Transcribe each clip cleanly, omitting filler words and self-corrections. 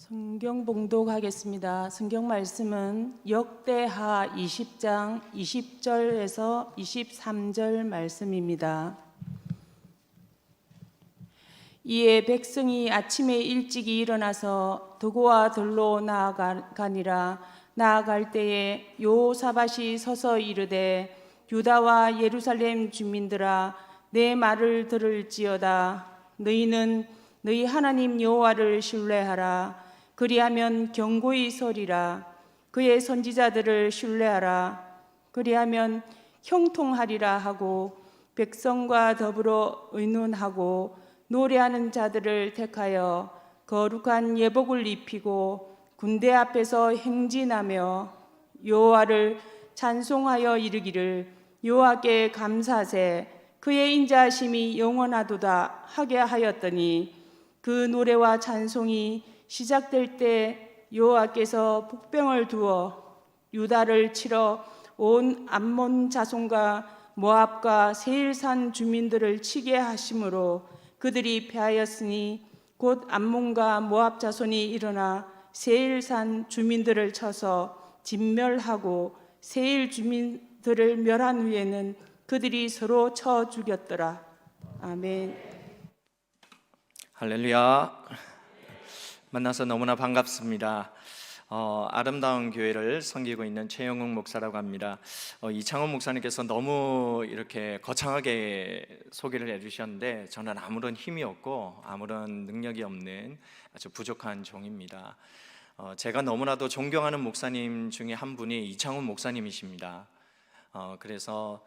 성경 봉독하겠습니다. 성경 말씀은 역대하 20장 20절에서 23절 말씀입니다. 이에 백성이 아침에 일찍이 일어나서 드고와 들로 나아가니라. 나아갈 때에 여호사밧이 서서 이르되 유다와 예루살렘 주민들아, 내 말을 들을지어다. 너희는 너희 하나님 여호와를 신뢰하라. 그리하면 견고히 서리라. 그의 선지자들을 신뢰하라. 그리하면 형통하리라 하고 백성과 더불어 의논하고 노래하는 자들을 택하여 거룩한 예복을 입히고 군대 앞에서 행진하며 여호와를 찬송하여 이르기를 여호와께 감사세 그의 인자하심이 영원하도다 하게 하였더니 그 노래와 찬송이 시작될 때 여호와께서 복병을 두어 유다를 치러 온 암몬 자손과 모압과 세일산 주민들을 치게 하심으로 그들이 패하였으니 곧 암몬과 모압 자손이 일어나 세일산 주민들을 쳐서 진멸하고 세일 주민들을 멸한 후에는 그들이 서로 쳐 죽였더라. 아멘. 할렐루야. 만나서 너무나 반갑습니다. 아름다운 교회를 섬기고 있는 최영욱 목사라고 합니다. 이창원 목사님께서 너무 이렇게 거창하게 소개를 해주셨는데 저는 아무런 힘이 없고 아무런 능력이 없는 아주 부족한 종입니다. 제가 너무나도 존경하는 목사님 중에 한 분이 이창원 목사님이십니다. 그래서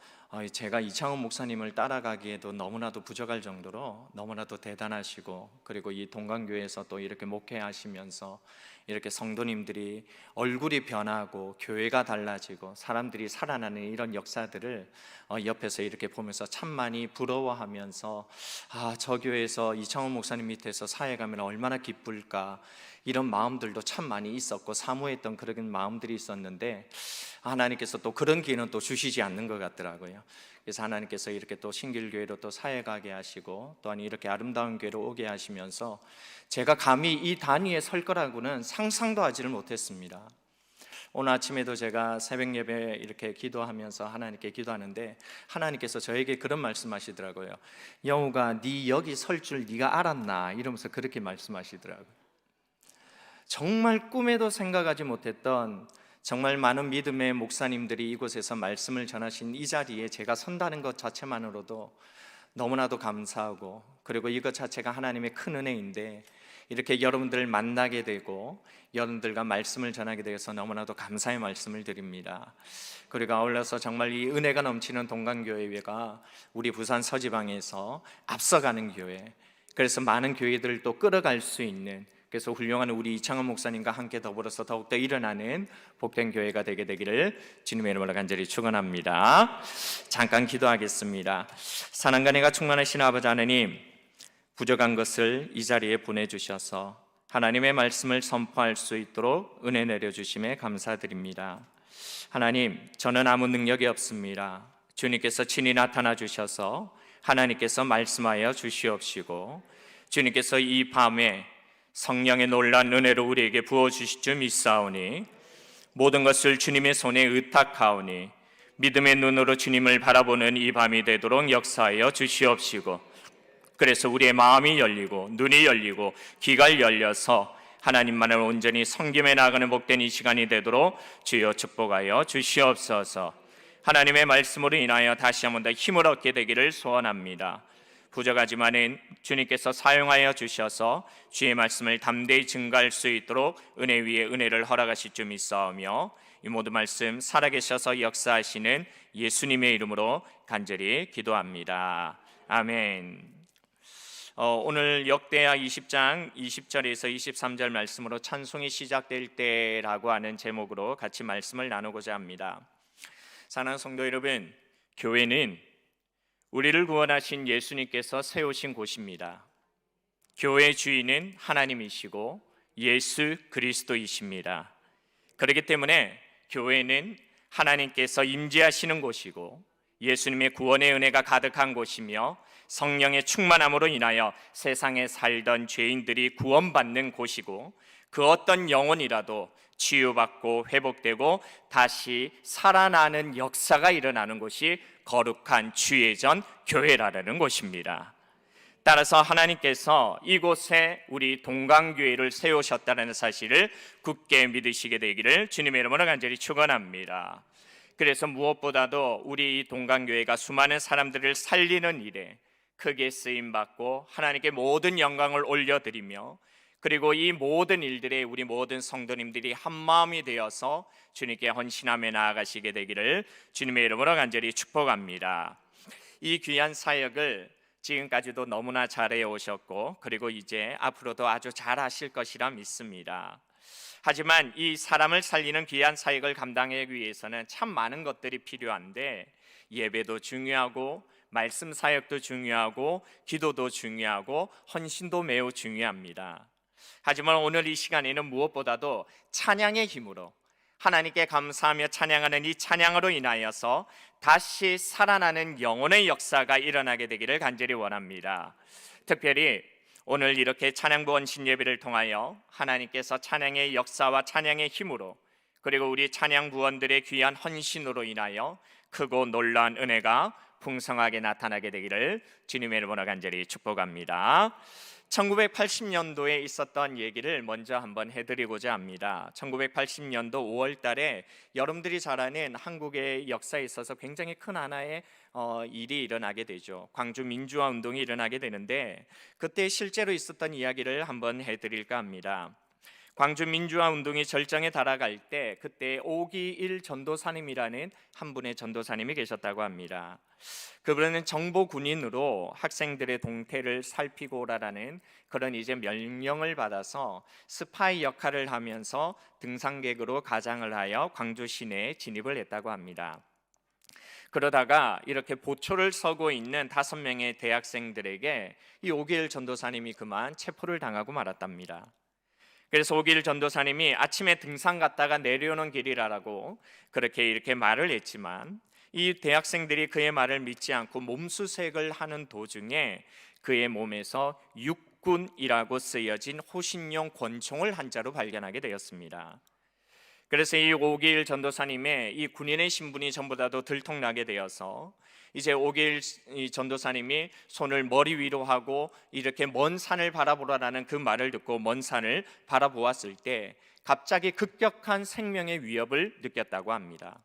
제가 이창원 목사님을 따라가기에도 너무나도 부족할 정도로 너무나도 대단하시고, 그리고 이 동강교회에서 또 이렇게 목회하시면서 이렇게 성도님들이 얼굴이 변하고 교회가 달라지고 사람들이 살아나는 이런 역사들을 옆에서 이렇게 보면서 참 많이 부러워하면서 저 교회에서 이창원 목사님 밑에서 사역하면 얼마나 기쁠까, 이런 마음들도 참 많이 있었고 사모했던 그런 마음들이 있었는데 하나님께서 또 그런 기회는 또 주시지 않는 것 같더라고요. 그래서 하나님께서 이렇게 또 신길교회로 또 사역하게 하시고 또한 이렇게 아름다운 교회로 오게 하시면서 제가 감히 이 단위에 설 거라고는 상상도 하지를 못했습니다. 오늘 아침에도 제가 새벽 예배 이렇게 기도하면서 하나님께 기도하는데 하나님께서 저에게 그런 말씀하시더라고요. 영우가 네 여기 설 줄 네가 알았나, 이러면서 그렇게 말씀하시더라고요. 정말 꿈에도 생각하지 못했던 정말 많은 믿음의 목사님들이 이곳에서 말씀을 전하신 이 자리에 제가 선다는 것 자체만으로도 너무나도 감사하고, 그리고 이것 자체가 하나님의 큰 은혜인데 이렇게 여러분들을 만나게 되고 여러분들과 말씀을 전하게 되어서 너무나도 감사의 말씀을 드립니다. 그리고 아울러서 정말 이 은혜가 넘치는 동강교회가 우리 부산 서지방에서 앞서가는 교회, 그래서 많은 교회들을 또 끌어갈 수 있는, 그래서 훌륭한 우리 이창원 목사님과 함께 더불어서 더욱더 일어나는 복된 교회가 되게 되기를 주님의 이름으로 간절히 축원합니다. 잠깐 기도하겠습니다. 사랑과 은혜가 충만하신 아버지 하나님, 부족한 것을 이 자리에 보내주셔서 하나님의 말씀을 선포할 수 있도록 은혜 내려주심에 감사드립니다. 하나님, 저는 아무 능력이 없습니다. 주님께서 친히 나타나 주셔서 하나님께서 말씀하여 주시옵시고 주님께서 이 밤에 성령의 놀라운 은혜로 우리에게 부어주실 줄 믿사오니 모든 것을 주님의 손에 의탁하오니 믿음의 눈으로 주님을 바라보는 이 밤이 되도록 역사하여 주시옵시고, 그래서 우리의 마음이 열리고 눈이 열리고 귀가 열려서 하나님만을 온전히 섬김해 나가는 복된 이 시간이 되도록 주여 축복하여 주시옵소서. 하나님의 말씀으로 인하여 다시 한번 더 힘을 얻게 되기를 소원합니다. 부족하지만은 주님께서 사용하여 주셔서 주의 말씀을 담대히 증거할 수 있도록 은혜 위에 은혜를 허락하실 줄 믿사오며 이 모든 말씀 살아계셔서 역사하시는 예수님의 이름으로 간절히 기도합니다. 아멘. 오늘 역대하 20장 20절에서 23절 말씀으로 찬송이 시작될 때라고 하는 제목으로 같이 말씀을 나누고자 합니다. 사랑하는 성도 여러분, 교회는 우리를 구원하신 예수님께서 세우신 곳입니다. 교회의 주인은 하나님이시고 예수 그리스도이십니다. 그렇기 때문에 교회는 하나님께서 임재하시는 곳이고 예수님의 구원의 은혜가 가득한 곳이며 성령의 충만함으로 인하여 세상에 살던 죄인들이 구원받는 곳이고, 그 어떤 영혼이라도 치유받고 회복되고 다시 살아나는 역사가 일어나는 곳이 거룩한 주의 전 교회라는 곳입니다. 따라서 하나님께서 이곳에 우리 동강교회를 세우셨다는 사실을 굳게 믿으시게 되기를 주님의 이름으로 간절히 축원합니다. 그래서 무엇보다도 우리 이 동강교회가 수많은 사람들을 살리는 일에 크게 쓰임받고 하나님께 모든 영광을 올려드리며, 그리고 이 모든 일들에 우리 모든 성도님들이 한마음이 되어서 주님께 헌신하며 나아가시게 되기를 주님의 이름으로 간절히 축복합니다. 이 귀한 사역을 지금까지도 너무나 잘해 오셨고, 그리고 이제 앞으로도 아주 잘하실 것이라 믿습니다. 하지만 이 사람을 살리는 귀한 사역을 감당하기 위해서는 참 많은 것들이 필요한데, 예배도 중요하고 말씀 사역도 중요하고 기도도 중요하고 헌신도 매우 중요합니다. 하지만 오늘 이 시간에는 무엇보다도 찬양의 힘으로 하나님께 감사하며 찬양하는 이 찬양으로 인하여서 다시 살아나는 영혼의 역사가 일어나게 되기를 간절히 원합니다. 특별히 오늘 이렇게 찬양부 헌신 예배를 통하여 하나님께서 찬양의 역사와 찬양의 힘으로, 그리고 우리 찬양 부원들의 귀한 헌신으로 인하여 크고 놀라운 은혜가 풍성하게 나타나게 되기를 주님의 이름으로 간절히 축복합니다. 1980년도에 있었던 얘기를 먼저 한번 해드리고자 합니다. 1980년도 5월 달에 여러분들이 잘 아는 한국의 역사에 있어서 굉장히 큰 하나의 일이 일어나게 되죠. 광주 민주화 운동이 일어나게 되는데, 그때 실제로 있었던 이야기를 한번 해드릴까 합니다. 광주 민주화 운동이 절정에 달아갈 때 그때 오기일 전도사님이라는 한 분의 전도사님이 계셨다고 합니다. 그분은 정보 군인으로 학생들의 동태를 살피고 오라라는 그런 이제 명령을 받아서 스파이 역할을 하면서 등산객으로 가장을 하여 광주 시내에 진입을 했다고 합니다. 그러다가 이렇게 보초를 서고 있는 5명의 대학생들에게 이 오기일 전도사님이 그만 체포를 당하고 말았답니다. 그래서 오기일 전도사님이 아침에 등산 갔다가 내려오는 길이라고 그렇게 이렇게 말을 했지만, 이 대학생들이 그의 말을 믿지 않고 몸수색을 하는 도중에 그의 몸에서 육군이라고 쓰여진 호신용 권총을 한 자루 발견하게 되었습니다. 그래서 이 오기일 전도사님의 이 군인의 신분이 전부 다도 들통나게 되어서 이제 오기일 전도사님이 손을 머리 위로 하고 이렇게 먼 산을 바라보라라는 그 말을 듣고 먼 산을 바라보았을 때 갑자기 급격한 생명의 위협을 느꼈다고 합니다.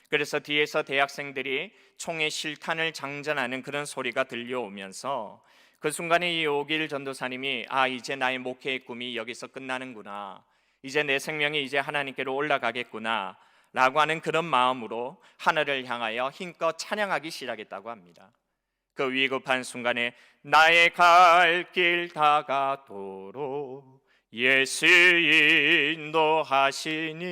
그래서 뒤에서 대학생들이 총의 실탄을 장전하는 그런 소리가 들려오면서 그 순간에 이 오기일 전도사님이 이제 나의 목회의 꿈이 여기서 끝나는구나, 이제 내 생명이 이제 하나님께로 올라가겠구나 라고 하는 그런 마음으로 하늘을 향하여 힘껏 찬양하기 시작했다고 합니다. 그 위급한 순간에 나의 갈 길 다가도록 예수 인도하시니,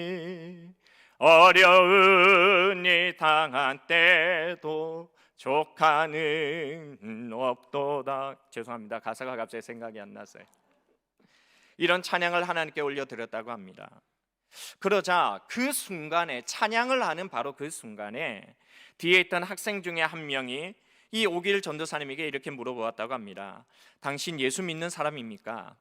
어려운 이 당한 때도 족하는 없도다. 죄송합니다, 가사가 갑자기 생각이 안 났어요. 이런 찬양을 하나님께 올려드렸다고 합니다. 그러자 그 순간에, 찬양을 하는 바로 그 순간에 뒤에 있던 학생 중에 한 명이 이 오기일 전도사님에게 이렇게 물어보았다고 합니다. 당신 예수 믿는 사람입니까?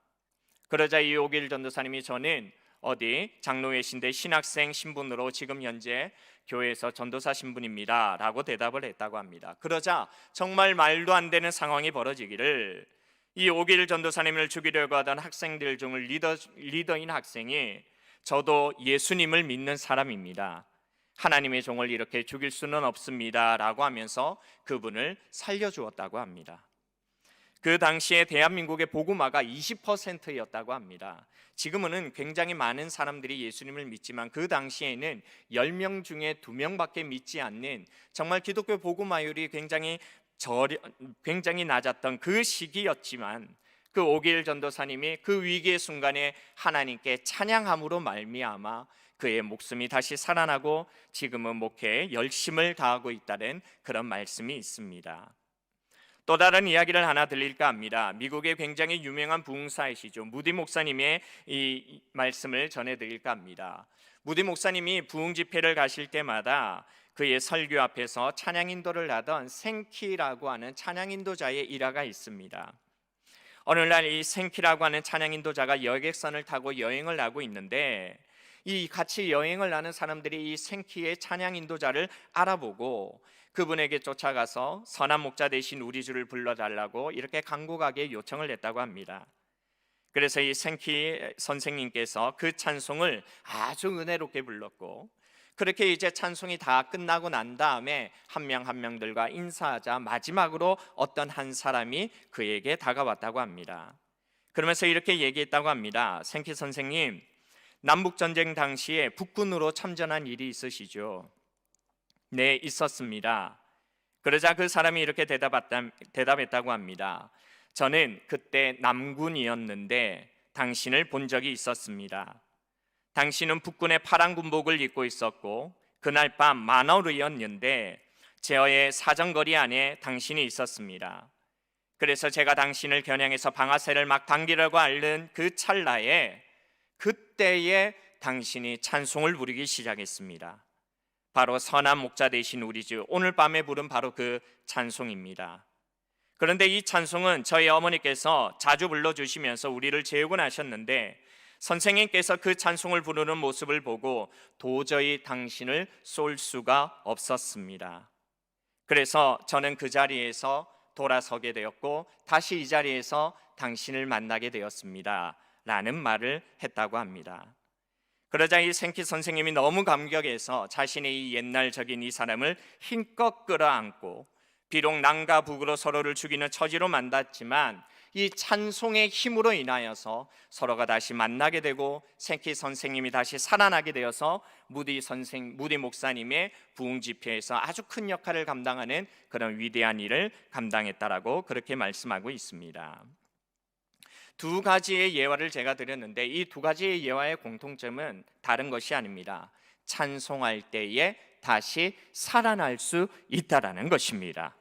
그러자 이 오기일 전도사님이 저는 어디 장로회신대 신학생 신분으로 지금 현재 교회에서 전도사 신분입니다 라고 대답을 했다고 합니다. 그러자 정말 말도 안 되는 상황이 벌어지기를, 이 오기일 전도사님을 죽이려고 하던 학생들 중 리더인 학생이 저도 예수님을 믿는 사람입니다, 하나님의 종을 이렇게 죽일 수는 없습니다 라고 하면서 그분을 살려주었다고 합니다. 그 당시에 대한민국의 복음화가 20%였다고 합니다. 지금은 굉장히 많은 사람들이 예수님을 믿지만 그 당시에는 10명 중에 2명밖에 믿지 않는, 정말 기독교 복음화율이 굉장히 낮았던 그 시기였지만, 그 오기일 전도사님이 그 위기의 순간에 하나님께 찬양함으로 말미암아 그의 목숨이 다시 살아나고 지금은 목회에 열심을 다하고 있다는 그런 말씀이 있습니다. 또 다른 이야기를 하나 드릴까 합니다. 미국의 굉장히 유명한 부흥사이시죠, 무디 목사님의 이 말씀을 전해드릴까 합니다. 무디 목사님이 부흥 집회를 가실 때마다 그의 설교 앞에서 찬양 인도를 하던 생키라고 하는 찬양 인도자의 일화가 있습니다. 어느 날 이 생키라고 하는 찬양 인도자가 여객선을 타고 여행을 하고 있는데, 이 같이 여행을 하는 사람들이 이 생키의 찬양 인도자를 알아보고 그분에게 쫓아가서 선한 목자 대신 우리 주를 불러달라고 이렇게 간곡하게 요청을 했다고 합니다. 그래서 이 생키 선생님께서 그 찬송을 아주 은혜롭게 불렀고, 그렇게 이제 찬송이 다 끝나고 난 다음에 한 명 한 명들과 인사하자 마지막으로 어떤 한 사람이 그에게 다가왔다고 합니다. 그러면서 이렇게 얘기했다고 합니다. 생키 선생님, 남북전쟁 당시에 북군으로 참전한 일이 있으시죠? 네, 있었습니다. 그러자 그 사람이 이렇게 대답했다고 합니다. 저는 그때 남군이었는데 당신을 본 적이 있었습니다. 당신은 북군의 파란 군복을 입고 있었고 그날 밤 만월이었는데 제어의 사정거리 안에 당신이 있었습니다. 그래서 제가 당신을 겨냥해서 방아쇠를 막 당기려고 앓는 그 찰나에 그때에 당신이 찬송을 부르기 시작했습니다. 바로 선한 목자 되신 우리 주, 오늘 밤에 부른 바로 그 찬송입니다. 그런데 이 찬송은 저희 어머니께서 자주 불러주시면서 우리를 재우곤 하셨는데, 선생님께서 그 찬송을 부르는 모습을 보고 도저히 당신을 쏠 수가 없었습니다. 그래서 저는 그 자리에서 돌아서게 되었고 다시 이 자리에서 당신을 만나게 되었습니다 라는 말을 했다고 합니다. 그러자 이 생키 선생님이 너무 감격해서 자신의 이 옛날적인 이 사람을 힘껏 끌어안고, 비록 남과 북으로 서로를 죽이는 처지로 만났지만 이 찬송의 힘으로 인하여서 서로가 다시 만나게 되고 생키 선생님이 다시 살아나게 되어서 무디 목사님의 부흥 집회에서 아주 큰 역할을 감당하는 그런 위대한 일을 감당했다라고 그렇게 말씀하고 있습니다. 두 가지의 예화를 제가 드렸는데 이 두 가지의 예화의 공통점은 다른 것이 아닙니다. 찬송할 때에 다시 살아날 수 있다라는 것입니다.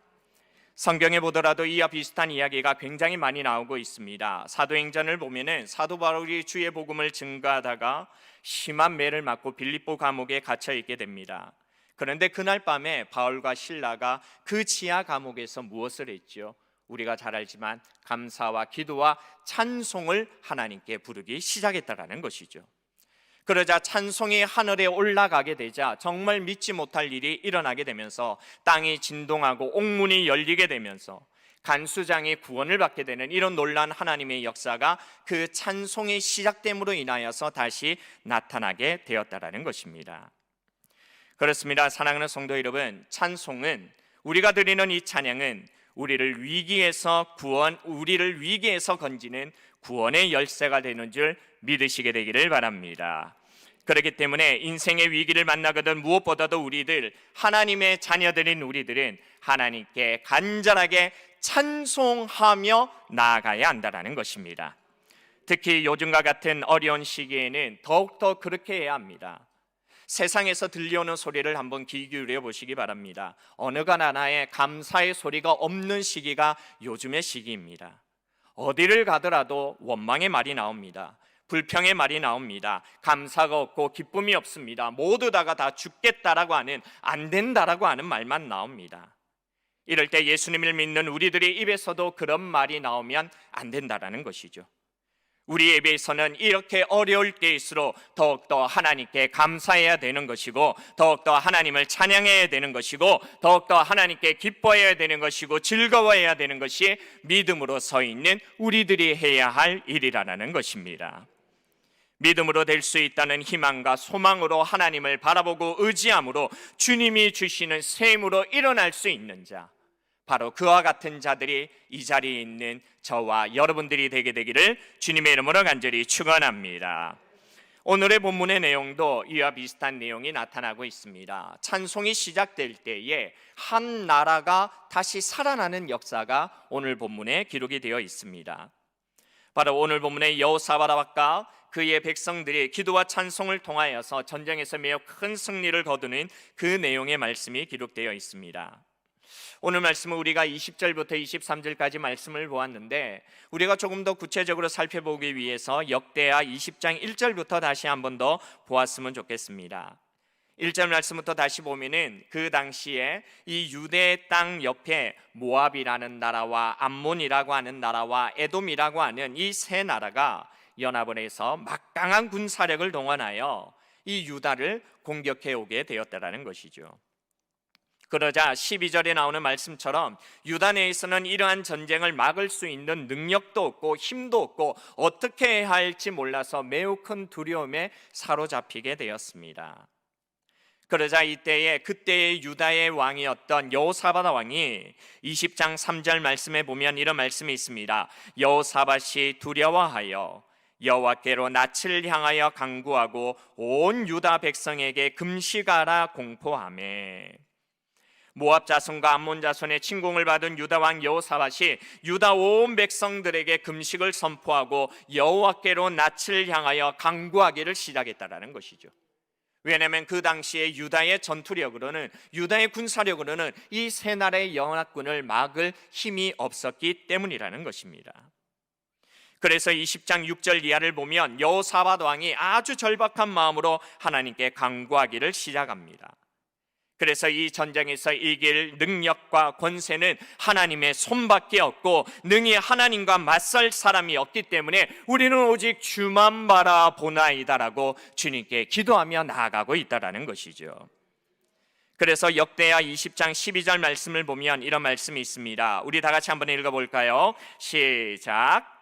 성경에 보더라도 이와 비슷한 이야기가 굉장히 많이 나오고 있습니다. 사도행전을 보면은 사도 바울이 주의 복음을 증거하다가 심한 매를 맞고 빌립보 감옥에 갇혀 있게 됩니다. 그런데 그날 밤에 바울과 실라가 그 지하 감옥에서 무엇을 했죠? 우리가 잘 알지만 감사와 기도와 찬송을 하나님께 부르기 시작했다라는 것이죠. 그러자 찬송이 하늘에 올라가게 되자 정말 믿지 못할 일이 일어나게 되면서 땅이 진동하고 옥문이 열리게 되면서 간수장이 구원을 받게 되는 이런 놀라운 하나님의 역사가 그 찬송이 시작됨으로 인하여서 다시 나타나게 되었다라는 것입니다. 그렇습니다. 사랑하는 성도 여러분, 찬송은, 우리가 드리는 이 찬양은 우리를 위기에서 건지는 구원의 열쇠가 되는 줄 믿으시게 되기를 바랍니다. 그렇기 때문에 인생의 위기를 만나거든 무엇보다도 우리들, 하나님의 자녀들인 우리들은 하나님께 간절하게 찬송하며 나아가야 한다는 것입니다. 특히 요즘과 같은 어려운 시기에는 더욱더 그렇게 해야 합니다. 세상에서 들려오는 소리를 한번 귀 기울여 보시기 바랍니다. 어느가 하나의 감사의 소리가 없는 시기가 요즘의 시기입니다. 어디를 가더라도 원망의 말이 나옵니다. 불평의 말이 나옵니다. 감사가 없고 기쁨이 없습니다. 모두 다 죽겠다라고 하는, 안 된다라고 하는 말만 나옵니다. 이럴 때 예수님을 믿는 우리들의 입에서도 그런 말이 나오면 안 된다라는 것이죠. 우리 예배에서는 이렇게 어려울 때일수록 더욱더 하나님께 감사해야 되는 것이고, 더욱더 하나님을 찬양해야 되는 것이고, 더욱더 하나님께 기뻐해야 되는 것이고, 즐거워해야 되는 것이 믿음으로 서 있는 우리들이 해야 할 일이라는 것입니다. 믿음으로 될 수 있다는 희망과 소망으로 하나님을 바라보고 의지함으로 주님이 주시는 셈으로 일어날 수 있는 자, 바로 그와 같은 자들이 이 자리에 있는 저와 여러분들이 되게 되기를 주님의 이름으로 간절히 축원합니다. 오늘의 본문의 내용도 이와 비슷한 내용이 나타나고 있습니다. 찬송이 시작될 때에 한 나라가 다시 살아나는 역사가 오늘 본문에 기록이 되어 있습니다. 바로 오늘 본문의 여호사밧과 그의 백성들이 기도와 찬송을 통하여서 전쟁에서 매우 큰 승리를 거두는 그 내용의 말씀이 기록되어 있습니다. 오늘 말씀은 우리가 20절부터 23절까지 말씀을 보았는데, 우리가 조금 더 구체적으로 살펴보기 위해서 역대하 20장 1절부터 다시 한 번 더 보았으면 좋겠습니다. 1절 말씀부터 다시 보면은 그 당시에 이 유대 땅 옆에 모압이라는 나라와 암몬이라고 하는 나라와 에돔이라고 하는 이 세 나라가 연합을 해서 막강한 군사력을 동원하여 이 유다를 공격해 오게 되었다라는 것이죠. 그러자 12절에 나오는 말씀처럼 유다 내에서는 이러한 전쟁을 막을 수 있는 능력도 없고 힘도 없고 어떻게 해야 할지 몰라서 매우 큰 두려움에 사로잡히게 되었습니다. 그러자 그때의 유다의 왕이었던 여호사밧 왕이 20장 3절 말씀에 보면 이런 말씀이 있습니다. 여호사밧이 두려워하여 여호와께로 낯을 향하여 간구하고 온 유다 백성에게 금식하라 공포하매. 모압 자손과 암몬 자손의 침공을 받은 유다 왕 여호사밧이 유다 온 백성들에게 금식을 선포하고 여호와께로 낯을 향하여 간구하기를 시작했다라는 것이죠. 왜냐하면 그 당시에 유다의 전투력으로는, 유다의 군사력으로는 이 세 나라의 연합군을 막을 힘이 없었기 때문이라는 것입니다. 그래서 20장 6절 이하를 보면 여호사밧 왕이 아주 절박한 마음으로 하나님께 간구하기를 시작합니다. 그래서 이 전쟁에서 이길 능력과 권세는 하나님의 손밖에 없고 능히 하나님과 맞설 사람이 없기 때문에 우리는 오직 주만 바라보나이다라고 주님께 기도하며 나아가고 있다라는 것이죠. 그래서 역대하 20장 12절 말씀을 보면 이런 말씀이 있습니다. 우리 다 같이 한번 읽어볼까요? 시작.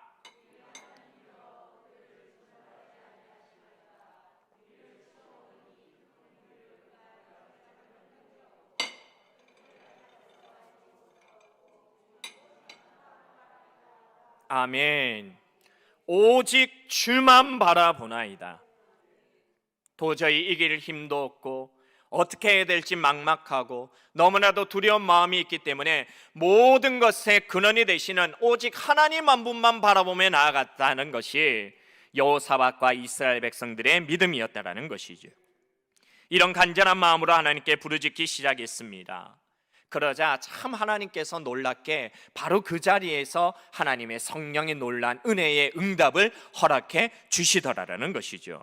아멘. 오직 주만 바라보나이다. 도저히 이길 힘도 없고 어떻게 해야 될지 막막하고 너무나도 두려운 마음이 있기 때문에 모든 것의 근원이 되시는 오직 하나님 한 분만 바라보며 나아갔다는 것이 여호사밧과 이스라엘 백성들의 믿음이었다라는 것이죠. 이런 간절한 마음으로 하나님께 부르짖기 시작했습니다. 그러자 참 하나님께서 놀랍게 바로 그 자리에서 하나님의 성령의 놀란 은혜의 응답을 허락해 주시더라라는 것이죠.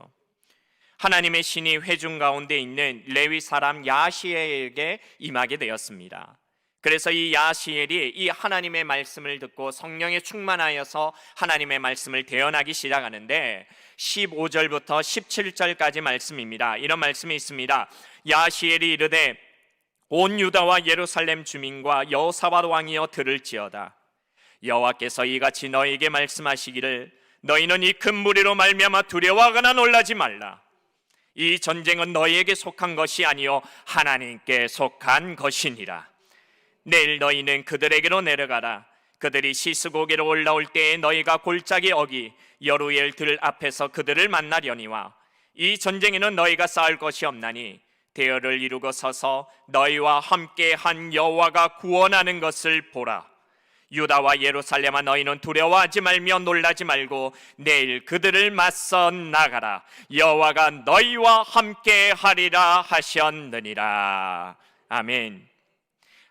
하나님의 신이 회중 가운데 있는 레위 사람 야시엘에게 임하게 되었습니다. 그래서 이 야시엘이 이 하나님의 말씀을 듣고 성령에 충만하여서 하나님의 말씀을 대언하기 시작하는데 15절부터 17절까지 말씀입니다. 이런 말씀이 있습니다. 야시엘이 이르되 온 유다와 예루살렘 주민과 여호사밧 왕이여 들을지어다. 여호와께서 이같이 너희에게 말씀하시기를 너희는 이 큰 무리로 말미암아 두려워하거나 놀라지 말라. 이 전쟁은 너희에게 속한 것이 아니요 하나님께 속한 것이니라. 내일 너희는 그들에게로 내려가라. 그들이 시스고개로 올라올 때에 너희가 골짜기 어기 여루엘 들 앞에서 그들을 만나려니와 이 전쟁에는 너희가 싸울 것이 없나니 대열을 이루고 서서 너희와 함께 한 여호와가 구원하는 것을 보라. 유다와 예루살렘아 너희는 두려워하지 말며 놀라지 말고 내일 그들을 맞서 나가라. 여호와가 너희와 함께 하리라 하셨느니라. 아멘.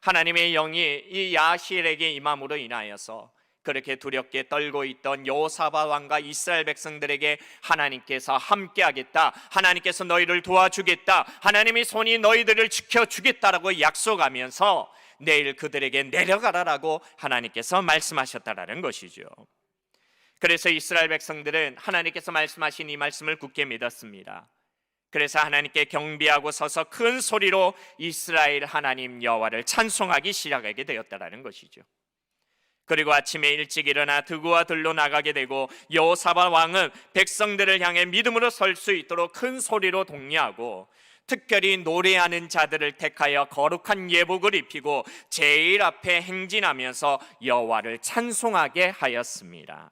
하나님의 영이 이 야시엘에게 임함으로 인하여서 그렇게 두렵게 떨고 있던 여호사밧 왕과 이스라엘 백성들에게 하나님께서 함께하겠다, 하나님께서 너희를 도와주겠다, 하나님의 손이 너희들을 지켜주겠다라고 약속하면서 내일 그들에게 내려가라라고 하나님께서 말씀하셨다라는 것이죠. 그래서 이스라엘 백성들은 하나님께서 말씀하신 이 말씀을 굳게 믿었습니다. 그래서 하나님께 경배하고 서서 큰 소리로 이스라엘 하나님 여호와를 찬송하기 시작하게 되었다라는 것이죠. 그리고 아침에 일찍 일어나 드구와 들로 나가게 되고 여호사밧 왕은 백성들을 향해 믿음으로 설 수 있도록 큰 소리로 독려하고 특별히 노래하는 자들을 택하여 거룩한 예복을 입히고 제일 앞에 행진하면서 여호와를 찬송하게 하였습니다.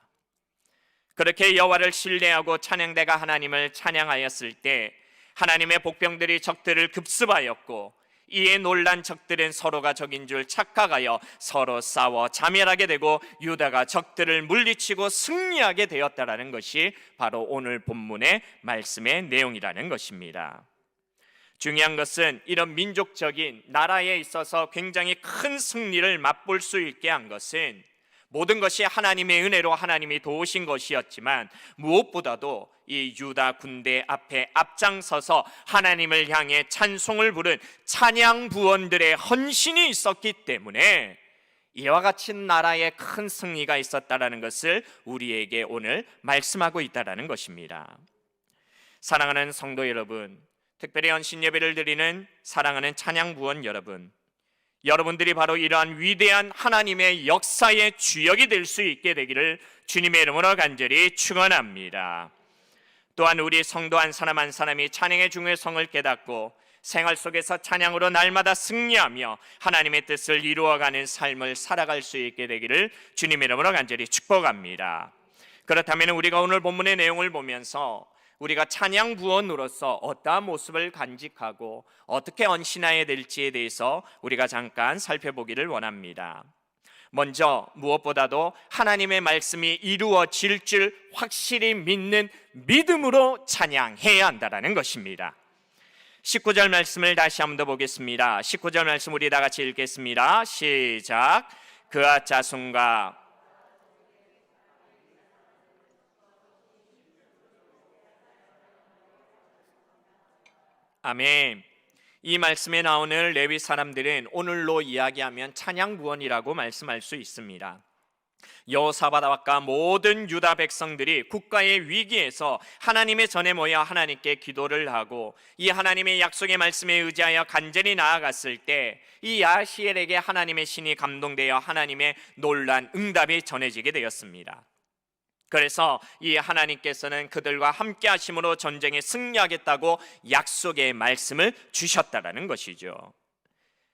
그렇게 여호와를 신뢰하고 찬양대가 하나님을 찬양하였을 때 하나님의 복병들이 적들을 급습하였고 이에 놀란 적들은 서로가 적인 줄 착각하여 서로 싸워 자멸하게 되고 유다가 적들을 물리치고 승리하게 되었다라는 것이 바로 오늘 본문의 말씀의 내용이라는 것입니다. 중요한 것은 이런 민족적인 나라에 있어서 굉장히 큰 승리를 맛볼 수 있게 한 것은 모든 것이 하나님의 은혜로 하나님이 도우신 것이었지만 무엇보다도 이 유다 군대 앞에 앞장서서 하나님을 향해 찬송을 부른 찬양 부원들의 헌신이 있었기 때문에 이와 같이 나라에 큰 승리가 있었다라는 것을 우리에게 오늘 말씀하고 있다라는 것입니다. 사랑하는 성도 여러분, 특별히 헌신 예배를 드리는 사랑하는 찬양 부원 여러분, 여러분들이 바로 이러한 위대한 하나님의 역사의 주역이 될 수 있게 되기를 주님의 이름으로 간절히 축원합니다. 또한 우리 성도 한 사람 한 사람이 찬양의 중요성을 깨닫고 생활 속에서 찬양으로 날마다 승리하며 하나님의 뜻을 이루어가는 삶을 살아갈 수 있게 되기를 주님의 이름으로 간절히 축복합니다. 그렇다면 우리가 오늘 본문의 내용을 보면서 우리가 찬양 부원으로서 어떠한 모습을 간직하고 어떻게 헌신해야 될지에 대해서 우리가 잠깐 살펴보기를 원합니다. 먼저 무엇보다도 하나님의 말씀이 이루어질 줄 확실히 믿는 믿음으로 찬양해야 한다는 것입니다. 19절 말씀을 다시 한번 더 보겠습니다. 19절 말씀 우리 다 같이 읽겠습니다. 시작. 그아 자손과 아멘. 이 말씀에 나오는 레위 사람들은 오늘로 이야기하면 찬양 부원이라고 말씀할 수 있습니다. 여호사밧과 모든 유다 백성들이 국가의 위기에서 하나님의 전에 모여 하나님께 기도를 하고 이 하나님의 약속의 말씀에 의지하여 간절히 나아갔을 때 이 야시엘에게 하나님의 신이 감동되어 하나님의 놀란 응답이 전해지게 되었습니다. 그래서 이 하나님께서는 그들과 함께 하심으로 전쟁에 승리하겠다고 약속의 말씀을 주셨다라는 것이죠.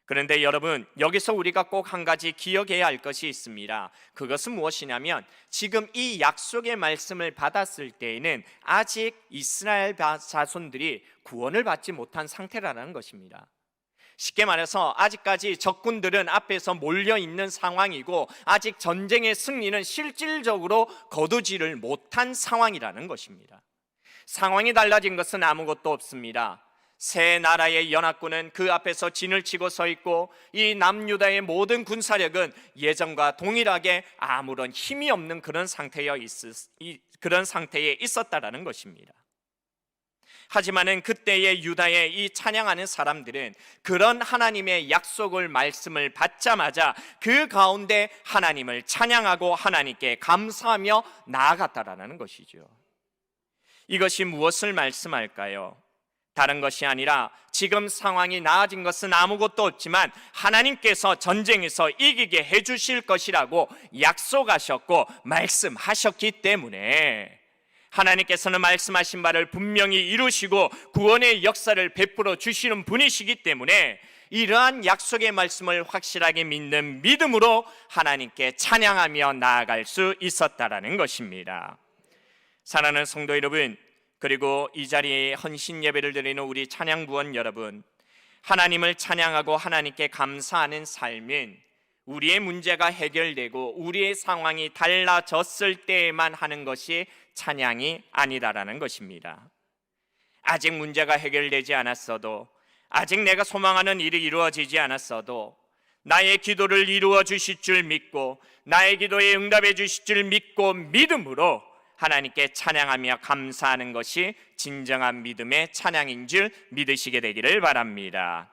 그런데 여러분, 여기서 우리가 꼭 한 가지 기억해야 할 것이 있습니다. 그것은 무엇이냐면 지금 이 약속의 말씀을 받았을 때에는 아직 이스라엘 자손들이 구원을 받지 못한 상태라는 것입니다. 쉽게 말해서 아직까지 적군들은 앞에서 몰려있는 상황이고 아직 전쟁의 승리는 실질적으로 거두지를 못한 상황이라는 것입니다. 상황이 달라진 것은 아무것도 없습니다. 세 나라의 연합군은 그 앞에서 진을 치고 서 있고 이 남유다의 모든 군사력은 예전과 동일하게 아무런 힘이 없는 그런 상태에 있었다라는 것입니다. 하지만은 그때의 유다의 이 찬양하는 사람들은 그런 하나님의 약속을 말씀을 받자마자 그 가운데 하나님을 찬양하고 하나님께 감사하며 나아갔다라는 것이죠. 이것이 무엇을 말씀할까요? 다른 것이 아니라 지금 상황이 나아진 것은 아무것도 없지만 하나님께서 전쟁에서 이기게 해주실 것이라고 약속하셨고 말씀하셨기 때문에 하나님께서는 말씀하신 바를 분명히 이루시고 구원의 역사를 베풀어 주시는 분이시기 때문에 이러한 약속의 말씀을 확실하게 믿는 믿음으로 하나님께 찬양하며 나아갈 수 있었다라는 것입니다. 사랑하는 성도 여러분, 그리고 이 자리에 헌신 예배를 드리는 우리 찬양 부원 여러분, 하나님을 찬양하고 하나님께 감사하는 삶은 우리의 문제가 해결되고 우리의 상황이 달라졌을 때에만 하는 것이 찬양이 아니다라는 것입니다. 아직 문제가 해결되지 않았어도, 아직 내가 소망하는 일이 이루어지지 않았어도 나의 기도를 이루어 주실 줄 믿고 나의 기도에 응답해 주실 줄 믿고 믿음으로 하나님께 찬양하며 감사하는 것이 진정한 믿음의 찬양인 줄 믿으시게 되기를 바랍니다.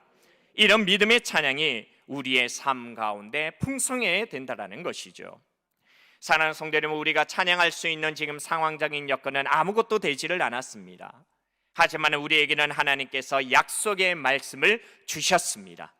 이런 믿음의 찬양이 우리의 삶 가운데 풍성해야 된다는 것이죠. 사랑하는 성도 여러분, 우리가 찬양할 수 있는 지금 상황적인 여건은 아무것도 되지를 않았습니다. 하지만 우리에게는 하나님께서 약속의 말씀을 주셨습니다.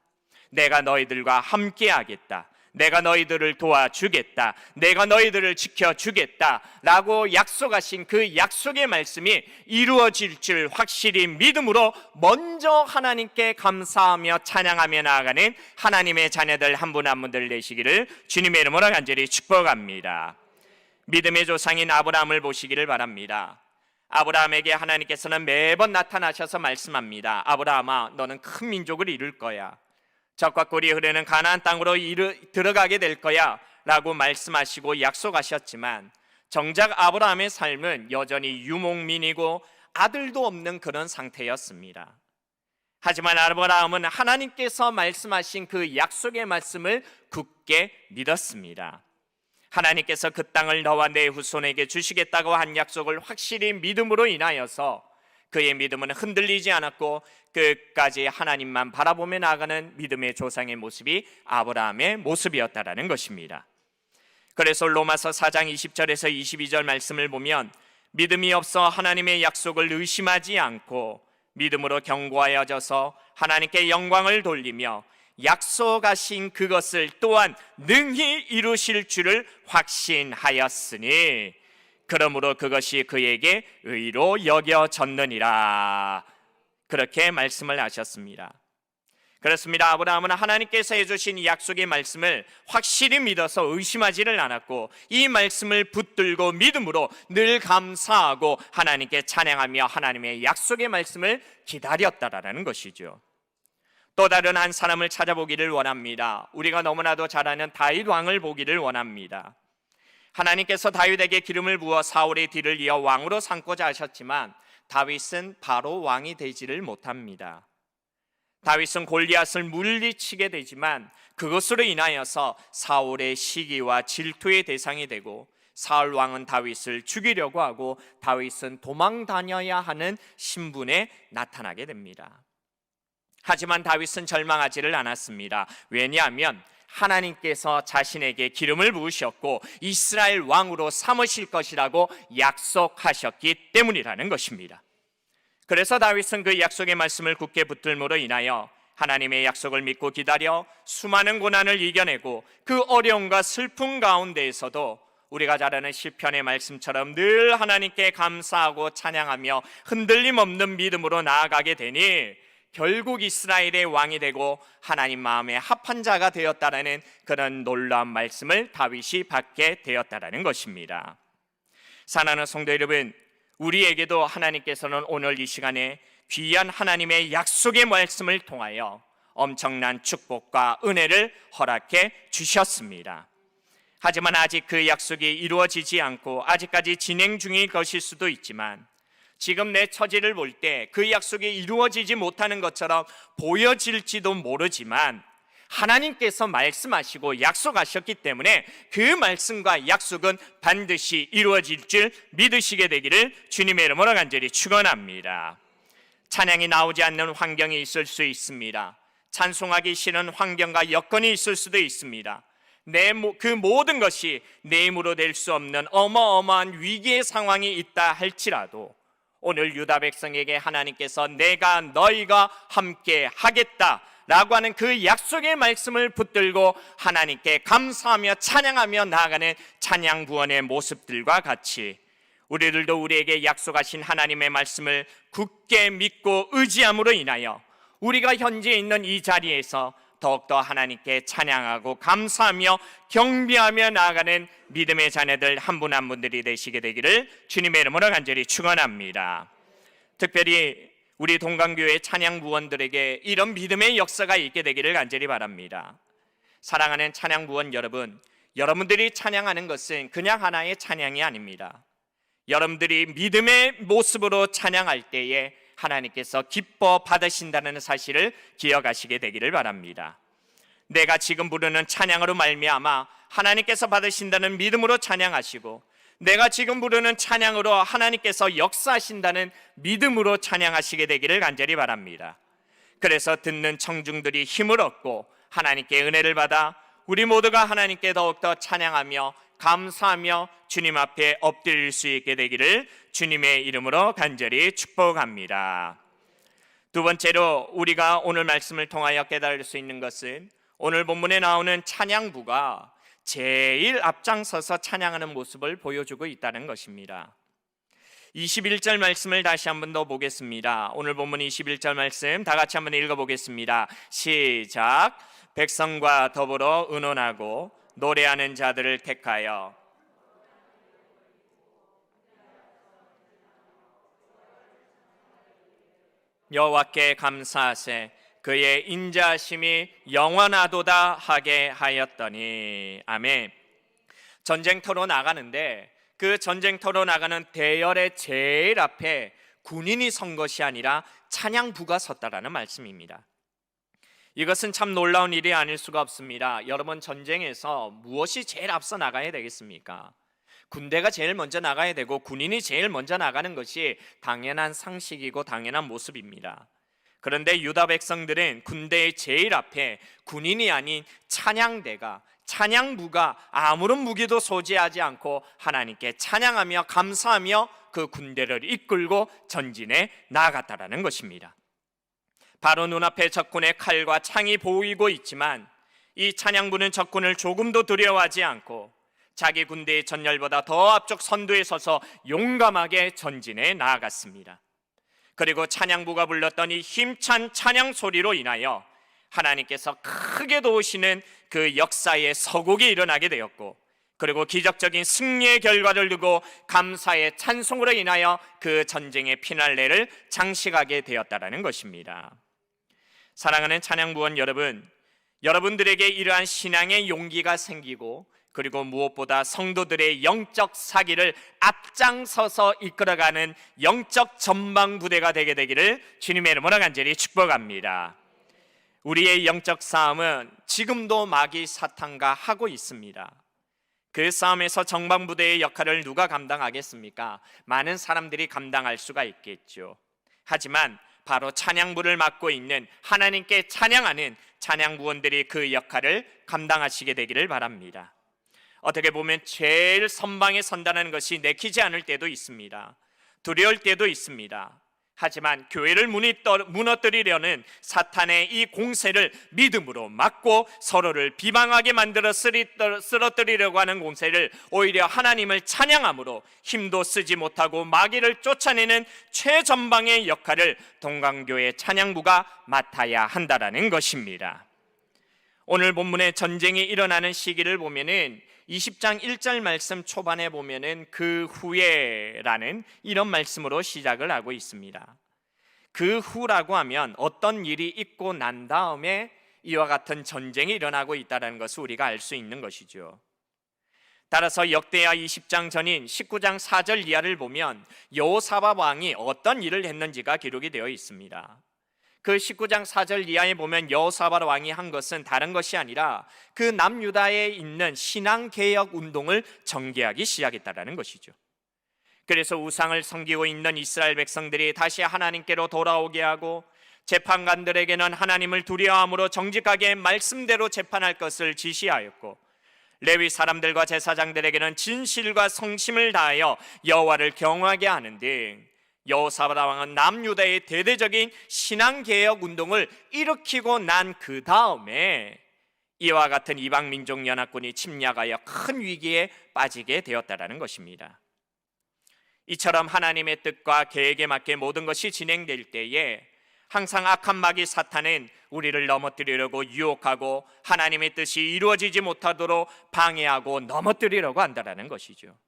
내가 너희들과 함께 하겠다, 내가 너희들을 도와주겠다, 내가 너희들을 지켜주겠다 라고 약속하신 그 약속의 말씀이 이루어질 줄 확실히 믿음으로 먼저 하나님께 감사하며 찬양하며 나아가는 하나님의 자녀들 한 분 한 분들 되시기를 주님의 이름으로 간절히 축복합니다. 믿음의 조상인 아브라함을 보시기를 바랍니다. 아브라함에게 하나님께서는 매번 나타나셔서 말씀합니다. 아브라함아, 너는 큰 민족을 이룰 거야, 적과 꿀이 흐르는 가나안 땅으로 들어가게 될 거야 라고 말씀하시고 약속하셨지만 정작 아브라함의 삶은 여전히 유목민이고 아들도 없는 그런 상태였습니다. 하지만 아브라함은 하나님께서 말씀하신 그 약속의 말씀을 굳게 믿었습니다. 하나님께서 그 땅을 너와 내 후손에게 주시겠다고 한 약속을 확실히 믿음으로 인하여서 그의 믿음은 흔들리지 않았고 끝까지 하나님만 바라보며 나아가는 믿음의 조상의 모습이 아브라함의 모습이었다라는 것입니다. 그래서 로마서 4장 20절에서 22절 말씀을 보면 믿음이 없어 하나님의 약속을 의심하지 않고 믿음으로 견고하여져서 하나님께 영광을 돌리며 약속하신 그것을 또한 능히 이루실 줄을 확신하였으니 그러므로 그것이 그에게 의로 여겨졌느니라. 그렇게 말씀을 하셨습니다. 그렇습니다. 아브라함은 하나님께서 해주신 약속의 말씀을 확실히 믿어서 의심하지를 않았고 이 말씀을 붙들고 믿음으로 늘 감사하고 하나님께 찬양하며 하나님의 약속의 말씀을 기다렸다라는 것이죠. 또 다른 한 사람을 찾아보기를 원합니다. 우리가 너무나도 잘 아는 다윗 왕을 보기를 원합니다. 하나님께서 다윗에게 기름을 부어 사울의 뒤를 이어 왕으로 삼고자 하셨지만 다윗은 바로 왕이 되지를 못합니다. 다윗은 골리앗을 물리치게 되지만 그것으로 인하여서 사울의 시기와 질투의 대상이 되고 사울 왕은 다윗을 죽이려고 하고 다윗은 도망 다녀야 하는 신분에 나타나게 됩니다. 하지만 다윗은 절망하지를 않았습니다. 왜냐하면 하나님께서 자신에게 기름을 부으셨고 이스라엘 왕으로 삼으실 것이라고 약속하셨기 때문이라는 것입니다. 그래서 다윗은 그 약속의 말씀을 굳게 붙들므로 인하여 하나님의 약속을 믿고 기다려 수많은 고난을 이겨내고 그 어려움과 슬픔 가운데에서도 우리가 잘 아는 시편의 말씀처럼 늘 하나님께 감사하고 찬양하며 흔들림 없는 믿음으로 나아가게 되니 결국 이스라엘의 왕이 되고 하나님 마음에 합한 자가 되었다라는 그런 놀라운 말씀을 다윗이 받게 되었다라는 것입니다. 사랑하는 성도 여러분, 우리에게도 하나님께서는 오늘 이 시간에 귀한 하나님의 약속의 말씀을 통하여 엄청난 축복과 은혜를 허락해 주셨습니다. 하지만 아직 그 약속이 이루어지지 않고 아직까지 진행 중인 것일 수도 있지만 지금 내 처지를 볼 때 그 약속이 이루어지지 못하는 것처럼 보여질지도 모르지만 하나님께서 말씀하시고 약속하셨기 때문에 그 말씀과 약속은 반드시 이루어질 줄 믿으시게 되기를 주님의 이름으로 간절히 축원합니다. 찬양이 나오지 않는 환경이 있을 수 있습니다. 찬송하기 싫은 환경과 여건이 있을 수도 있습니다. 그 모든 것이 내 힘으로 될 수 없는 어마어마한 위기의 상황이 있다 할지라도 오늘 유다 백성에게 하나님께서 내가 너희가 함께 하겠다 라고 하는 그 약속의 말씀을 붙들고 하나님께 감사하며 찬양하며 나아가는 찬양 구원의 모습들과 같이 우리들도 우리에게 약속하신 하나님의 말씀을 굳게 믿고 의지함으로 인하여 우리가 현재 있는 이 자리에서 더욱더 하나님께 찬양하고 감사하며 경배하며 나아가는 믿음의 자녀들 한 분 한 분들이 되시게 되기를 주님의 이름으로 간절히 축원합니다. 특별히 우리 동강교회 찬양 부원들에게 이런 믿음의 역사가 있게 되기를 간절히 바랍니다. 사랑하는 찬양 부원 여러분, 여러분들이 찬양하는 것은 그냥 하나의 찬양이 아닙니다. 여러분들이 믿음의 모습으로 찬양할 때에 하나님께서 기뻐 받으신다는 사실을 기억하시게 되기를 바랍니다. 내가 지금 부르는 찬양으로 말미암아 하나님께서 받으신다는 믿음으로 찬양하시고 내가 지금 부르는 찬양으로 하나님께서 역사하신다는 믿음으로 찬양하시게 되기를 간절히 바랍니다. 그래서 듣는 청중들이 힘을 얻고 하나님께 은혜를 받아 우리 모두가 하나님께 더욱더 찬양하며 감사하며 주님 앞에 엎드릴 수 있게 되기를 주님의 이름으로 간절히 축복합니다. 두 번째로 우리가 오늘 말씀을 통하여 깨달을 수 있는 것은 오늘 본문에 나오는 찬양부가 제일 앞장서서 찬양하는 모습을 보여주고 있다는 것입니다. 21절 말씀을 다시 한 번 더 보겠습니다. 오늘 본문 21절 말씀 다 같이 한번 읽어보겠습니다. 시작. 백성과 더불어 의논하고 노래하는 자들을 택하여 여호와께 감사하세 그의 인자하심이 영원하도다 하게 하였더니. 아멘. 전쟁터로 나가는데 그 전쟁터로 나가는 대열의 제일 앞에 군인이 선 것이 아니라 찬양부가 섰다라는 말씀입니다. 이것은 참 놀라운 일이 아닐 수가 없습니다. 여러분, 전쟁에서 무엇이 제일 앞서 나가야 되겠습니까? 군대가 제일 먼저 나가야 되고 군인이 제일 먼저 나가는 것이 당연한 상식이고 당연한 모습입니다. 그런데 유다 백성들은 군대의 제일 앞에 군인이 아닌 찬양대가, 찬양부가 아무런 무기도 소지하지 않고 하나님께 찬양하며 감사하며 그 군대를 이끌고 전진해 나아갔다라는 것입니다. 바로 눈앞에 적군의 칼과 창이 보이고 있지만 이 찬양부는 적군을 조금도 두려워하지 않고 자기 군대의 전열보다 더 앞쪽 선두에 서서 용감하게 전진해 나아갔습니다. 그리고 찬양부가 불렀던 이 힘찬 찬양 소리로 인하여 하나님께서 크게 도우시는 그 역사의 서곡이 일어나게 되었고, 그리고 기적적인 승리의 결과를 두고 감사의 찬송으로 인하여 그 전쟁의 피날레를 장식하게 되었다라는 것입니다. 사랑하는 찬양부원 여러분, 여러분들에게 이러한 신앙의 용기가 생기고, 그리고 무엇보다 성도들의 영적 사기를 앞장서서 이끌어가는 영적 전방부대가 되게 되기를 주님의 이름으로 간절히 축복합니다. 우리의 영적 싸움은 지금도 마귀 사탄과 하고 있습니다. 그 싸움에서 전방부대의 역할을 누가 감당하겠습니까? 많은 사람들이 감당할 수가 있겠죠. 하지만 바로 찬양부를 맡고 있는 하나님께 찬양하는 찬양부원들이 그 역할을 감당하시게 되기를 바랍니다. 어떻게 보면 제일 선방에 선다는 것이 내키지 않을 때도 있습니다. 두려울 때도 있습니다. 하지만 교회를 무너뜨리려는 사탄의 이 공세를 믿음으로 막고 서로를 비방하게 만들어 쓰러뜨리려고 하는 공세를 오히려 하나님을 찬양함으로 힘도 쓰지 못하고 마귀를 쫓아내는 최전방의 역할을 동강교회 찬양부가 맡아야 한다라는 것입니다. 오늘 본문의 전쟁이 일어나는 시기를 보면은 20장 1절 말씀 초반에 보면은 그 후에라는 이런 말씀으로 시작을 하고 있습니다. 그 후라고 하면 어떤 일이 있고 난 다음에 이와 같은 전쟁이 일어나고 있다는 것을 우리가 알 수 있는 것이죠. 따라서 역대하 20장 전인 19장 4절 이하를 보면 여호사밧 왕이 어떤 일을 했는지가 기록이 되어 있습니다. 그 19장 4절 이하에 보면 여호사밧 왕이 한 것은 다른 것이 아니라 그 남유다에 있는 신앙개혁 운동을 전개하기 시작했다는 것이죠. 그래서 우상을 섬기고 있는 이스라엘 백성들이 다시 하나님께로 돌아오게 하고, 재판관들에게는 하나님을 두려워함으로 정직하게 말씀대로 재판할 것을 지시하였고, 레위 사람들과 제사장들에게는 진실과 성심을 다하여 여호와를 경외하게 하는 등 여호사밧 왕은 남유다의 대대적인 신앙개혁 운동을 일으키고 난 그 다음에 이와 같은 이방민족연합군이 침략하여 큰 위기에 빠지게 되었다는 것입니다. 이처럼 하나님의 뜻과 계획에 맞게 모든 것이 진행될 때에 항상 악한 마귀 사탄은 우리를 넘어뜨리려고 유혹하고 하나님의 뜻이 이루어지지 못하도록 방해하고 넘어뜨리려고 한다는 것이죠.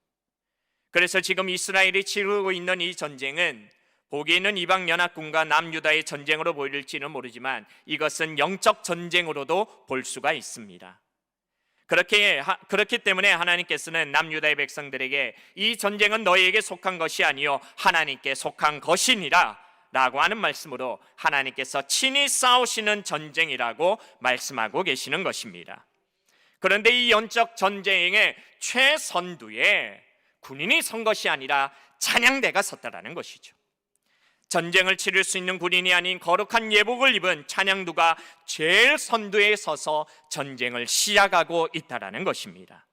그래서 지금 이스라엘이 치르고 있는 이 전쟁은 보기에는 이방연합군과 남유다의 전쟁으로 보일지는 모르지만 이것은 영적 전쟁으로도 볼 수가 있습니다. 그렇기 때문에 하나님께서는 남유다의 백성들에게 이 전쟁은 너희에게 속한 것이 아니요 하나님께 속한 것이니라 라고 하는 말씀으로 하나님께서 친히 싸우시는 전쟁이라고 말씀하고 계시는 것입니다. 그런데 이 영적 전쟁의 최선두에 군인이 선 것이 아니라 찬양대가 섰다라는 것이죠. 전쟁을 치를 수 있는 군인이 아닌 거룩한 예복을 입은 찬양두가 제일 선두에 서서 전쟁을 시작하고 있다라는 것입니다.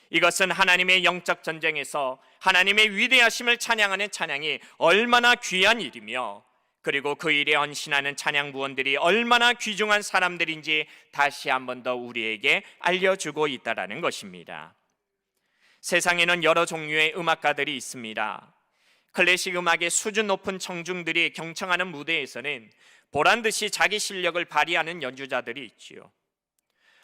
이것은 하나님의 영적 전쟁에서 하나님의 위대하심을 찬양하는 찬양이 얼마나 귀한 일이며, 그리고 그 일에 헌신하는 찬양부원들이 얼마나 귀중한 사람들인지 다시 한 번 더 우리에게 알려주고 있다라는 것입니다. 세상에는 여러 종류의 음악가들이 있습니다. 클래식 음악의 수준 높은 청중들이 경청하는 무대에서는 보란듯이 자기 실력을 발휘하는 연주자들이 있지요.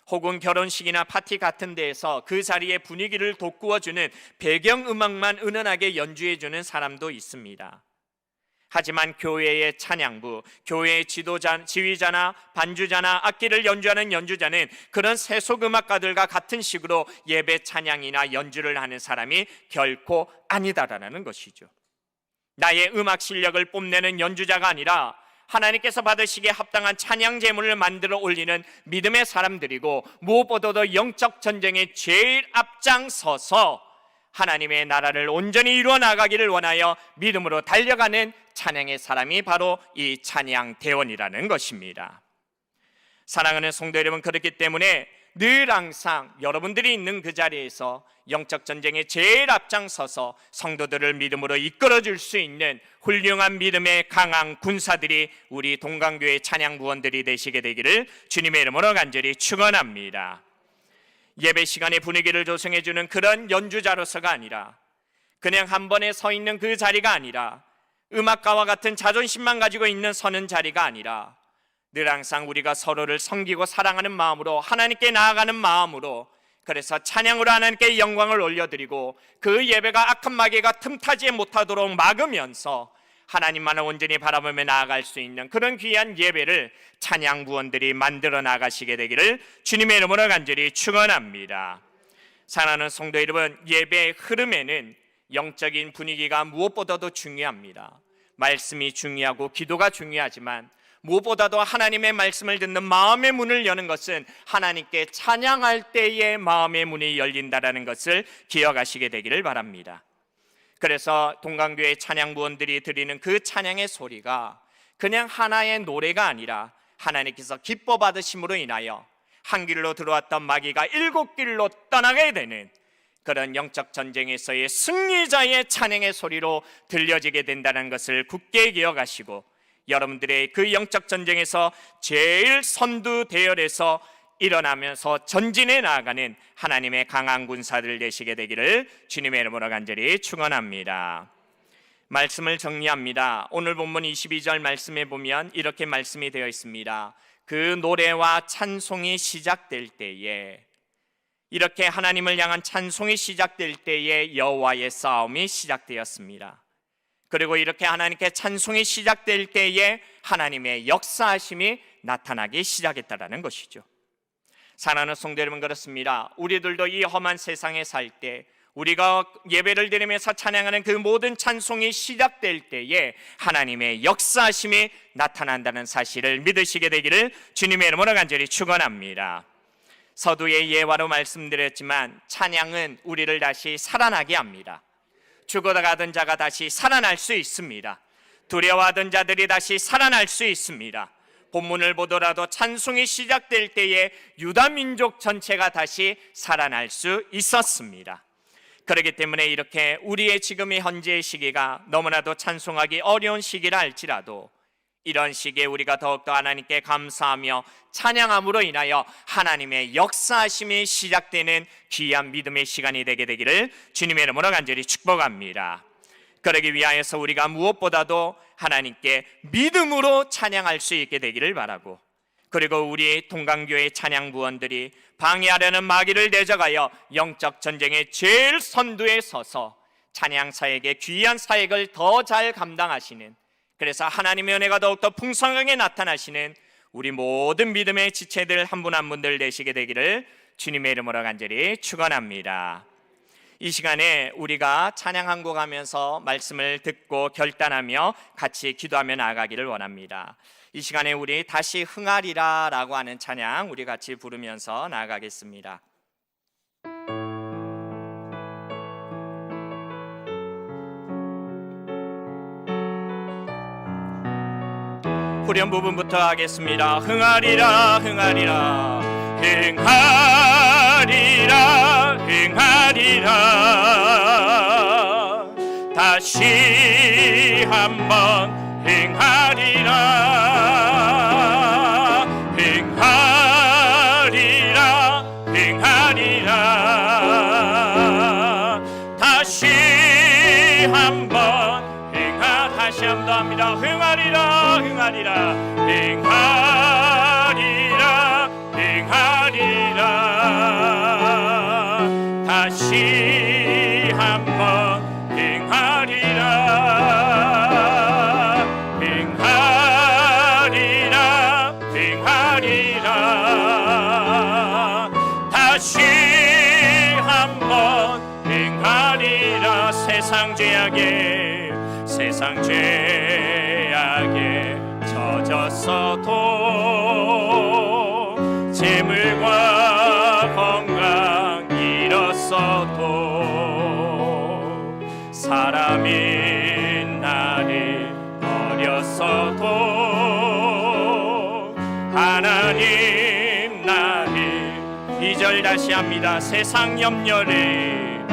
혹은 결혼식이나 파티 같은 데에서 그 자리의 분위기를 돋구어주는 배경음악만 은은하게 연주해주는 사람도 있습니다. 하지만 교회의 찬양부, 교회의 지휘자나 반주자나 악기를 연주하는 연주자는 그런 세속음악가들과 같은 식으로 예배 찬양이나 연주를 하는 사람이 결코 아니다라는 것이죠. 나의 음악 실력을 뽐내는 연주자가 아니라 하나님께서 받으시기에 합당한 찬양 제물을 만들어 올리는 믿음의 사람들이고, 무엇보다도 영적 전쟁에 제일 앞장서서 하나님의 나라를 온전히 이루어 나가기를 원하여 믿음으로 달려가는 찬양의 사람이 바로 이 찬양 대원이라는 것입니다. 사랑하는 성도 여러분, 그렇기 때문에 늘 항상 여러분들이 있는 그 자리에서 영적 전쟁에 제일 앞장서서 성도들을 믿음으로 이끌어줄 수 있는 훌륭한 믿음의 강한 군사들이 우리 동강교회 찬양부원들이 되시게 되기를 주님의 이름으로 간절히 축원합니다. 예배 시간의 분위기를 조성해주는 그런 연주자로서가 아니라, 그냥 한 번에 서 있는 그 자리가 아니라, 음악가와 같은 자존심만 가지고 있는 서는 자리가 아니라, 늘 항상 우리가 서로를 섬기고 사랑하는 마음으로, 하나님께 나아가는 마음으로, 그래서 찬양으로 하나님께 영광을 올려드리고 그 예배가 악한 마귀가 틈타지 못하도록 막으면서 하나님만을 온전히 바라보며 나아갈 수 있는 그런 귀한 예배를 찬양 부원들이 만들어 나가시게 되기를 주님의 이름으로 간절히 축원합니다. 사랑하는 성도 여러분, 예배의 흐름에는 영적인 분위기가 무엇보다도 중요합니다. 말씀이 중요하고 기도가 중요하지만, 무엇보다도 하나님의 말씀을 듣는 마음의 문을 여는 것은 하나님께 찬양할 때의 마음의 문이 열린다라는 것을 기억하시게 되기를 바랍니다. 그래서 동강교회 찬양부원들이 드리는 그 찬양의 소리가 그냥 하나의 노래가 아니라, 하나님께서 기뻐 받으심으로 인하여 한 길로 들어왔던 마귀가 7길로 떠나게 되는 그런 영적 전쟁에서의 승리자의 찬양의 소리로 들려지게 된다는 것을 굳게 기억하시고, 여러분들의 그 영적 전쟁에서 제일 선두 대열에서 일어나면서 전진해 나아가는 하나님의 강한 군사들 되시게 되기를 주님의 이름으로 간절히 축원합니다. 말씀을 정리합니다. 오늘 본문 22절 말씀에 보면 이렇게 말씀이 되어 있습니다. 그 노래와 찬송이 시작될 때에, 이렇게 하나님을 향한 찬송이 시작될 때에 여호와의 싸움이 시작되었습니다. 그리고 이렇게 하나님께 찬송이 시작될 때에 하나님의 역사하심이 나타나기 시작했다는 것이죠. 사랑하는 성도 여러분, 그렇습니다. 우리들도 이 험한 세상에 살 때, 우리가 예배를 드리면서 찬양하는 그 모든 찬송이 시작될 때에 하나님의 역사하심이 나타난다는 사실을 믿으시게 되기를 주님의 이름으로 간절히 축원합니다. 서두의 예화로 말씀드렸지만, 찬양은 우리를 다시 살아나게 합니다. 죽어가던 자가 다시 살아날 수 있습니다. 두려워하던 자들이 다시 살아날 수 있습니다. 본문을 보더라도 찬송이 시작될 때에 유다 민족 전체가 다시 살아날 수 있었습니다. 그렇기 때문에 이렇게 우리의 지금의 현재의 시기가 너무나도 찬송하기 어려운 시기라 할지라도, 이런 시기에 우리가 더욱더 하나님께 감사하며 찬양함으로 인하여 하나님의 역사하심이 시작되는 귀한 믿음의 시간이 되게 되기를 주님의 이름으로 간절히 축복합니다. 그러기 위하여서 우리가 무엇보다도 하나님께 믿음으로 찬양할 수 있게 되기를 바라고, 그리고 우리 동강교회 찬양부원들이 방해하려는 마귀를 대적하여 영적 전쟁의 제일 선두에 서서 찬양사에게 귀한 사역을 더 잘 감당하시는, 그래서 하나님의 은혜가 더욱더 풍성하게 나타나시는 우리 모든 믿음의 지체들 한 분 한 분들 되시게 되기를 주님의 이름으로 간절히 축원합니다. 이 시간에 우리가 찬양 한 곡 하면서 말씀을 듣고 결단하며 같이 기도하며 나아가기를 원합니다. 이 시간에 우리 다시 흥하리라 라고 하는 찬양 우리 같이 부르면서 나아가겠습니다. 후렴 부분부터 하겠습니다. 흥하리라 흥하리라 흥하리라 흥하리라 다시 한번 흥하리라 흥하리라 흥하리라 다시 한번 다시 한번 더 합니다. 흥하리라 흥하리라 흥하리라 흥하리라 다시 한번 흥하리라 흥하리라 흥하리라 다시 한번 흥하리라 세상 죄악에 젖어 잊었어도 재물과 건강 잃었어도 사람인 나를 버렸어도 하나님 나를 2절 다시 합니다. 세상 염려를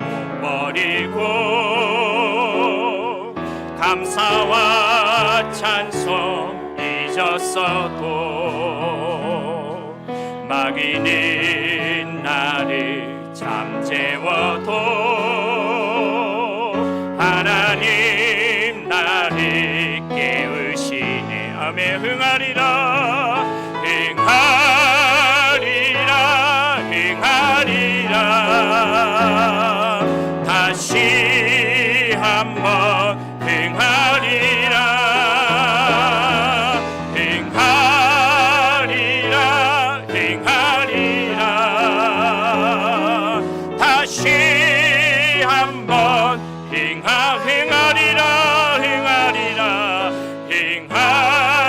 못 버리고 감사와 찬송 잊었어도 마귀는 나를 잠재워도 하나님 나를 깨우시네. 아멘. 흥하리라 흥하리라 흥하리라 다시 한번 흥하리라 흥하리라 흥하리라 다시 한번 흥하리라 흥하리라 흥하리라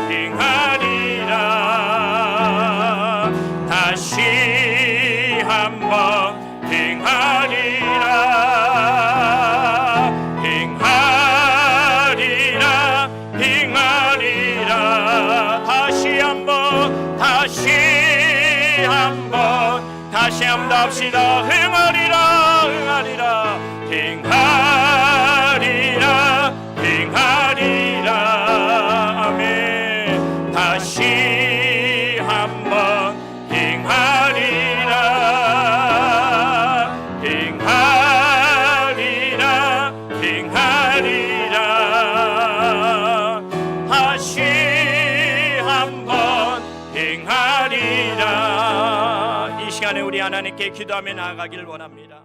흥하리라 다시 한번 흥하리라 흥하리라 흥하리라 다시 한번 다시 한번 합시다. 흥하리라 흥하리라 흥하리라 흥하리라 아멘. 다시 한번 흥하리라 흥하리라 흥하리라 다시 한번 흥하리라. 이 시간에 우리 하나님께 기도하며 나아가길 원합니다.